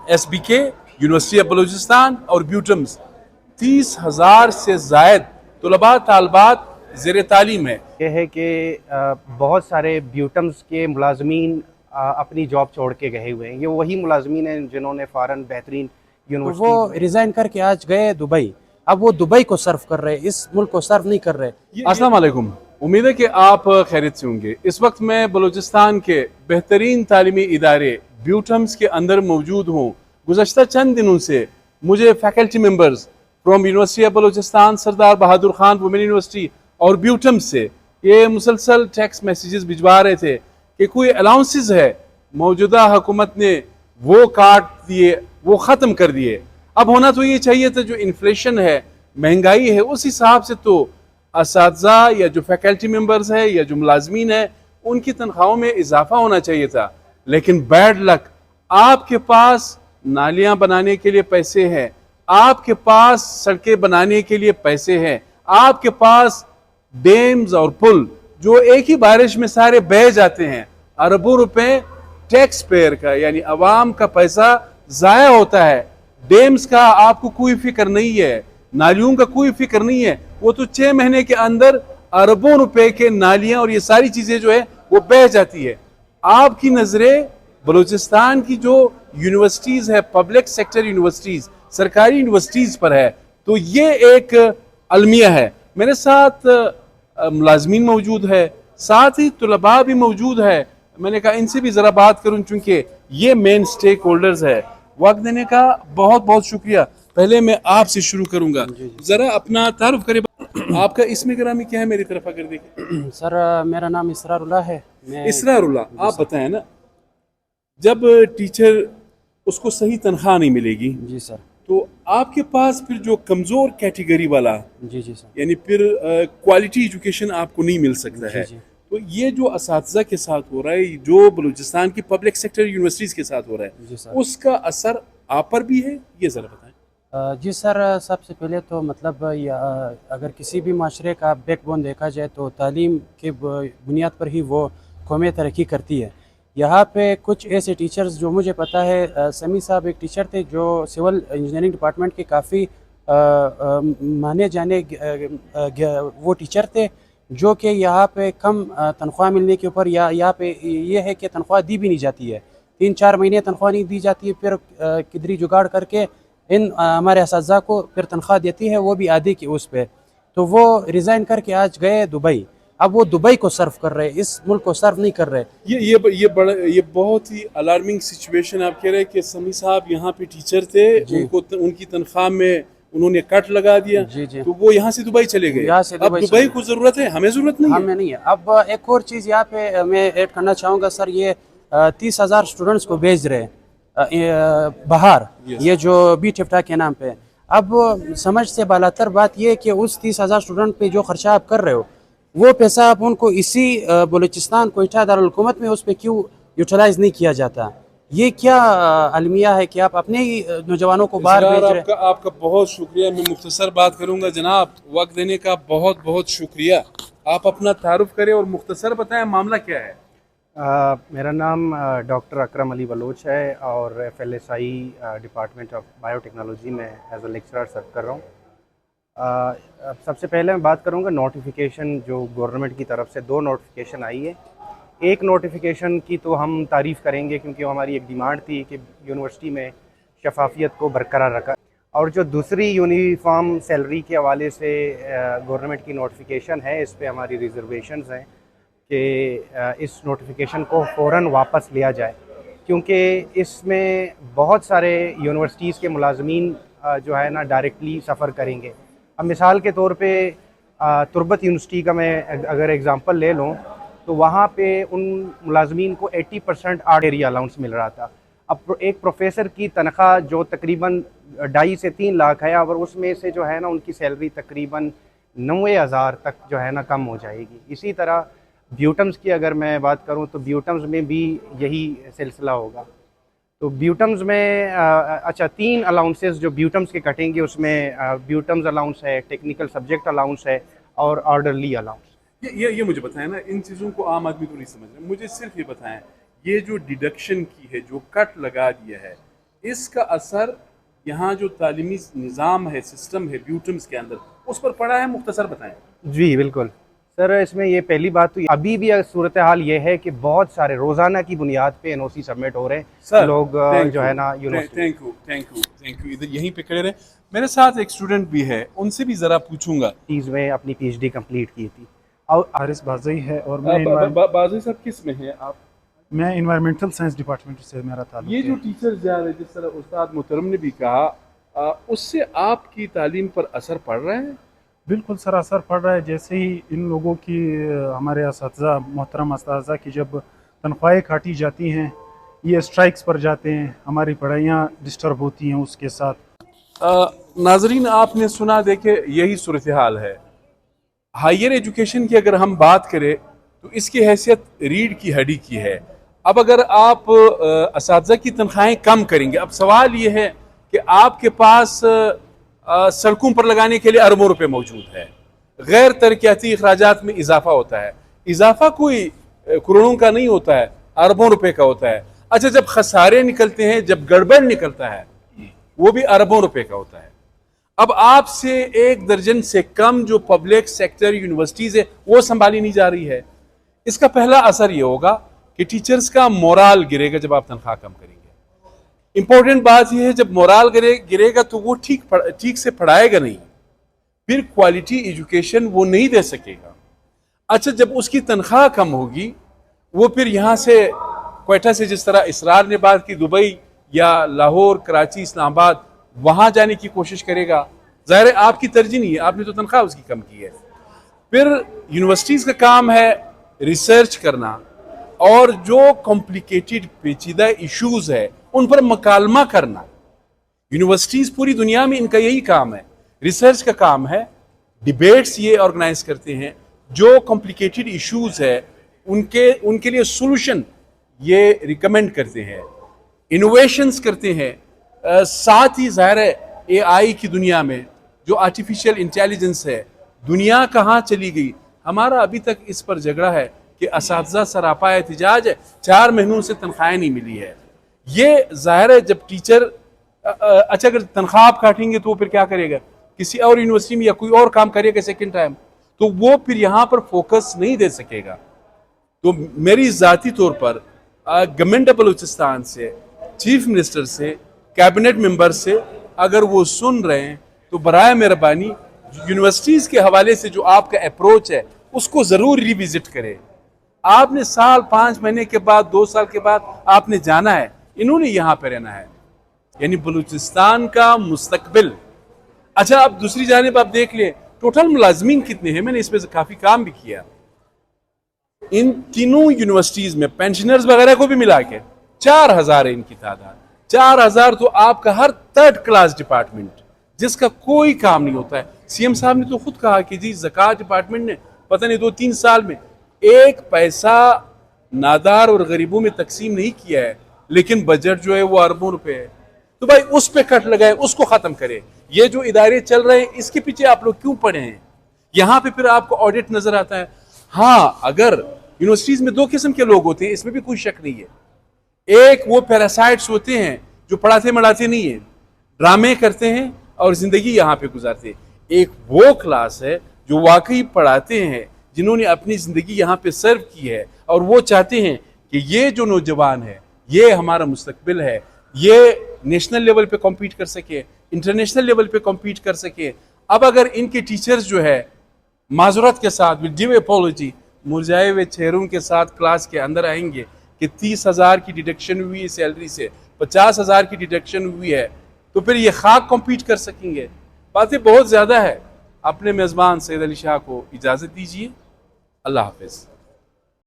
SBK, university of Balochistan और ब्यूटम्स 30,000 से जायद तलबा तालबात ज़ेर तालीम है। ये है कि बहुत सारे ब्यूटम्स के मुलाजमीन अपनी जॉब छोड़ के गए हुए हैं। ये वही मुलाजमीन हैं जिन्होंने फ़ौरन बेहतरीन तो यूनिवर्सिटी वो रिज़ाइन करके आज गए दुबई, अब वो दुबई को सर्व कर रहे, इस मुल्क को सर्व नहीं कर रहे। अस्सलाम वालेकुम, उम्मीद है कि आप खैरियत से होंगे। इस वक्त मैं बलूचिस्तान के बेहतरीन तालीमी इदारे ब्यूटम्स के अंदर मौजूद हूँ। गुज़श्ता चंद दिनों से मुझे faculty members from university of Balochistan, Sardar Bahadur Khan women university और ब्यूटम्स से ये मुसलसल टेक्स्ट मैसेजेस भिजवा रहे थे कि कोई अलाउंसेस है, मौजूदा हुकूमत ने वो काट दिए, वो ख़त्म कर दिए। अब होना तो ये चाहिए था, जो इन्फ्लेशन है, महंगाई है, उस हिसाब से तो असातिज़ा या जो फैकल्टी मेंबर्स है या जो मुलाजमीन है उनकी तनख्वाहों में इजाफा होना चाहिए था। लेकिन बैड लक, आपके पास नालियां बनाने के लिए पैसे हैं, आपके पास सड़कें बनाने के लिए पैसे हैं, आपके पास डैम्स और पुल जो एक ही बारिश में सारे बह जाते हैं, अरबों रुपए टैक्स पेयर का यानी अवाम का पैसा जाया होता है। डैम्स का आपको कोई फिक्र नहीं है, नालियों का कोई फिक्र नहीं है, वो तो 6 महीने के अंदर अरबों रुपए के नालियां और ये सारी चीजें जो है वो बह जाती है। आपकी नजरें बलूचिस्तान की जो यूनिवर्सिटीज है, पब्लिक सेक्टर यूनिवर्सिटीज, सरकारी यूनिवर्सिटीज पर है, तो ये एक अलमिया है। मेरे साथ मुलाजमीन मौजूद है, साथ ही तलबा भी मौजूद है। मैंने कहा इनसे भी ज़रा बात करूं चूंकि ये मेन स्टेक होल्डर्स है। वक्त देने का बहुत बहुत शुक्रिया। पहले मैं आपसे शुरू करूंगा, ज़रा अपना तारुफ करें। आपका इसमें ग्रामी क्या है, मेरी तरफ अगर देखें। सर मेरा नाम इसरारुल्लाह है। इसरारुल्लाह, आप बताएं ना, जब टीचर उसको सही तनख्वाह नहीं मिलेगी जी सर, तो आपके पास फिर जो कमज़ोर कैटेगरी वाला जी जी सर, यानी फिर क्वालिटी एजुकेशन आपको नहीं मिल सकता है। जी। तो ये जो असातिज़ा के साथ हो रहा है, जो बलूचिस्तान की पब्लिक सेक्टर यूनिवर्सिटीज़ के साथ हो रहा जी है, सर। उसका असर आप पर भी है, ये ज़रा बताएं। जी सर, सबसे पहले तो मतलब अगर किसी भी माशरे का बैकबोन देखा जाए तो तालीम के बुनियाद पर ही वो कौमें तरक्की करती है। यहाँ पे कुछ ऐसे टीचर्स जो मुझे पता है, समी साहब एक टीचर थे जो सिविल इंजीनियरिंग डिपार्टमेंट के काफ़ी माने जाने वो टीचर थे, जो कि यहाँ पे कम तनख्वाह मिलने के ऊपर या यहाँ पे ये है कि तनख्वाह दी भी नहीं जाती है, 3-4 महीने तनख्वाह नहीं दी जाती है, फिर किधरी जुगाड़ करके इन हमारे असातिज़ा को फिर तनख्वाह देती है, वो भी आधी की उस पे। तो वो रिज़ाइन करके आज गए दुबई, अब वो दुबई को सर्व कर रहे, इस मुल्क को सर्व नहीं कर रहे। ये बहुत ही अलार्मिंग सिचुएशन आप कह रहे हैं कि समी साहब यहाँ पे टीचर थे, उनको उनकी तनख्वाह में उन्होंने कट लगा दिया। जी जी। तो वो यहाँ से दुबई चले गए। यहाँ से अब दुबई को जरूरत है, हमें जरूरत नहीं है। हमें नहीं है। अब एक और चीज़ यहाँ पे मैं ऐड करना चाहूँगा सर, ये 30,000 स्टूडेंट्स को भेज रहे बाहर, ये जो BTEFTA के नाम पे। अब समझ से बालातर बात ये कि उस 30,000 स्टूडेंट पे जो खर्चा आप कर रहे हो, वो पैसा आप उनको इसी बलूचिस्तान कोयटा दारुल हुकूमत में उस पर क्यों यूटिलाइज नहीं किया जाता? ये क्या अलमिया है कि आप अपने ही नौजवानों को बाहर भेज रहे हैं? आपका बहुत शुक्रिया। मैं मुख्तसर बात करूंगा जनाब, वक्त देने का बहुत बहुत शुक्रिया। आप अपना तारुफ करें और मुख्तसर बताएं मामला क्या है। मेरा नाम डॉक्टर अकरम अली बलोच है और FLSI डिपार्टमेंट ऑफ बायोटेक्नोलॉजी में एज अ लेक्चरर सर्व कर रहा हूँ। सबसे पहले मैं बात करूँगा नोटिफिकेशन जो गवर्नमेंट की तरफ से 2 नोटिफिकेशन आई है। एक नोटिफिकेशन की तो हम तारीफ़ करेंगे क्योंकि वो हमारी एक डिमांड थी कि यूनिवर्सिटी में शफाफियत को बरकरार रखा, और जो दूसरी यूनिफॉर्म सैलरी के हवाले से गवर्नमेंट की नोटिफिकेशन है, इस पे हमारी रिजर्वेशंस हैं कि इस नोटिफिकेशन को फ़ौरन वापस लिया जाए, क्योंकि इसमें बहुत सारे यूनिवर्सिटीज़ के मुलाजमीन जो है ना डायरेक्टली सफ़र करेंगे। अब मिसाल के तौर पे तुर्बत यूनिवर्सिटी का मैं अगर एग्ज़ाम्पल ले लूँ तो वहाँ पे उन मुलाजमीन को 80% आर्ट एरिया अलाउंस मिल रहा था। अब एक प्रोफेसर की तनख्वाह जो तकरीबन 2.5 से 3 लाख है, और उसमें से जो है ना उनकी सैलरी तकरीबन 90,000 तक जो है ना कम हो जाएगी। इसी तरह ब्यूटम्स की अगर मैं बात करूं तो ब्यूटम्स में भी यही सिलसिला होगा। तो ब्यूटम्स में अच्छा 3 अलाउंसेस जो ब्यूटम्स के कटेंगे, उसमें ब्यूटम्स अलाउंस है, टेक्निकल सब्जेक्ट अलाउंस है और ऑर्डरली अलाउंस। ये मुझे बताएं ना, इन चीज़ों को आम आदमी तो नहीं समझ रहा। मुझे सिर्फ ये बताएं, ये जो डिडक्शन की है, जो कट लगा दिया है, اس کا اثر یہاں جو تعلیمی نظام ہے, سسٹم ہے بیوٹمس کے اندر, اس پر پڑا ہے؟ مختصر بتائیں. جی بالکل سر، اس میں یہ پہلی بات تو ابھی بھی صورتحال یہ ہے کہ بہت سارے روزانہ کی بنیاد پہ NOC سبمٹ ہو رہے ہیں لوگ جو ہے نا یونیورسٹی. Thank you. ادھر یہیں پہ کھڑے رہے. میرے ساتھ ایک اسٹوڈنٹ بھی ہے, ان سے بھی ذرا پوچھوں گا. چیز میں اپنی PhD کمپلیٹ کی تھی. اور حارث بازئی ہے اور بازی صاحب کس میں ہیں آپ؟ میں انوائرمنٹل سائنس ڈپارٹمنٹ سے میرا تعلق یہ جو ٹیچر جا رہے جس طرح استاد محترم نے بھی کہا, اس سے آپ کی تعلیم پر اثر پڑ رہا ہے؟ بالکل سر اثر پڑ رہا ہے. جیسے ہی ان لوگوں کی ہمارے اساتذہ محترم اساتذہ کی جب تنخواہیں کاٹی جاتی ہیں, یہ اسٹرائکس پر جاتے ہیں, ہماری پڑھائیاں ڈسٹرب ہوتی ہیں اس کے ساتھ. ناظرین آپ نے سنا, دیکھے یہی صورتحال ہے. ہائیر ایجوکیشن کی اگر ہم بات کریں تو اس کی حیثیت ریڑھ کی ہڈی کی ہے. اب اگر آپ اساتذہ کی تنخواہیں کم کریں گے, اب سوال یہ ہے کہ آپ کے پاس سڑکوں پر لگانے کے لیے اربوں روپے موجود ہے, غیر ترقیاتی اخراجات میں اضافہ ہوتا ہے. اضافہ کوئی کروڑوں کا نہیں ہوتا ہے, اربوں روپے کا ہوتا ہے. اچھا جب خسارے نکلتے ہیں, جب گڑبڑ نکلتا ہے, وہ بھی اربوں روپے کا ہوتا ہے. اب آپ سے 1 درجن سے کم جو پبلک سیکٹر یونیورسٹیز ہے وہ سنبھالی نہیں جا رہی ہے. اس کا پہلا اثر یہ ہوگا کہ ٹیچرز کا مورال گرے گا جب آپ تنخواہ کم کریں گے. امپورٹنٹ بات یہ ہے, جب مورال گرے گا تو وہ ٹھیک سے پڑھائے گا نہیں, پھر کوالٹی ایجوکیشن وہ نہیں دے سکے گا. اچھا جب اس کی تنخواہ کم ہوگی, وہ پھر یہاں سے کوئٹہ سے جس طرح اسرار نے بات کی دبئی یا لاہور, کراچی, اسلام آباد وہاں جانے کی کوشش کرے گا. ظاہر ہے آپ کی ترجیح نہیں ہے, آپ نے تو تنخواہ اس کی کم کی ہے. پھر یونیورسٹیز کا کام ہے ریسرچ کرنا, اور جو کمپلیکیٹڈ پیچیدہ ایشوز ہے ان پر مکالمہ کرنا. یونیورسٹیز پوری دنیا میں ان کا یہی کام ہے, ریسرچ کا کام ہے. ڈیبیٹس یہ آرگنائز کرتے ہیں, جو کمپلیکیٹڈ ایشوز ہے ان کے لیے سولوشن یہ ریکمینڈ کرتے ہیں, انوویشنز کرتے ہیں. ساتھ ہی ظاہر ہے AI کی دنیا میں جو آرٹیفیشل انٹیلیجنس ہے, دنیا کہاں چلی گئی. ہمارا ابھی تک اس پر جھگڑا ہے کہ اساتذہ سراپا احتجاج ہے, 4 مہینوں سے تنخواہیں نہیں ملی ہے. یہ ظاہر ہے جب ٹیچر, اچھا اگر تنخواہ آپ کاٹیں گے تو وہ پھر کیا کرے گا, کسی اور یونیورسٹی میں یا کوئی اور کام کرے گا سیکنڈ ٹائم, تو وہ پھر یہاں پر فوکس نہیں دے سکے گا. تو میری ذاتی طور پر گورنمنٹ بلوچستان سے, چیف منسٹر سے, کیبنٹ ممبر سے اگر وہ سن رہے ہیں تو برائے مہربانی یونیورسٹیز کے حوالے سے جو آپ کا اپروچ ہے اس کو ضرور ریوزٹ کرے. آپ نے سال 5 مہینے کے بعد 2 سال کے بعد آپ نے جانا ہے, انہوں نے یہاں پہ رہنا ہے, یعنی بلوچستان کا مستقبل. اچھا اب دوسری جانب آپ دیکھ لیں ٹوٹل ملازمین کتنے ہیں, میں نے اس پہ کافی کام بھی کیا. ان تینوں یونیورسٹیز میں پینشنرز وغیرہ کو بھی ملا کے 4000 ہے ان کی تعداد. 4000 تو آپ کا ہر 3rd کلاس ڈپارٹمنٹ جس کا کوئی کام نہیں ہوتا ہے. CM صاحب نے تو خود کہا کہ جی زکوٰۃ ڈپارٹمنٹ نے پتہ نہیں 2-3 سال میں 1 پیسہ نادار اور غریبوں میں تقسیم نہیں کیا ہے, لیکن بجٹ جو ہے وہ اربوں روپے ہے. تو بھائی اس پہ کٹ لگائے, اس کو ختم کرے. یہ جو ادارے چل رہے ہیں اس کے پیچھے آپ لوگ کیوں پڑے ہیں؟ یہاں پہ پھر آپ کو آڈٹ نظر آتا ہے. ہاں اگر یونیورسٹیز میں 2 قسم کے لوگ ہوتے ہیں, اس میں بھی کوئی شک نہیں ہے. ایک وہ پیراسائٹس ہوتے ہیں جو پڑھاتے مڑاتے نہیں ہیں, ڈرامے کرتے ہیں اور زندگی یہاں پہ گزارتے ہیں. ایک وہ کلاس ہے جو واقعی پڑھاتے ہیں, جنہوں نے اپنی زندگی یہاں پہ سرو کی ہے, اور وہ چاہتے ہیں کہ یہ جو نوجوان ہے یہ ہمارا مستقبل ہے, یہ نیشنل لیول پہ کمپیٹ کر سکے, انٹرنیشنل لیول پہ کمپیٹ کر سکے. اب اگر ان کے ٹیچرز جو ہے معذرت کے ساتھ with due apology مرجائے ہوئے چہروں کے ساتھ کلاس کے اندر آئیں گے کہ 30,000 کی ڈیڈکشن ہوئی ہے سیلری سے, 50,000 کی ڈیڈکشن ہوئی ہے, تو پھر یہ خاک کمپیٹ کر سکیں گے؟ باتیں بہت زیادہ ہے. اپنے میزبان سید علی شاہ کو اجازت دیجیے. اللہ حافظ.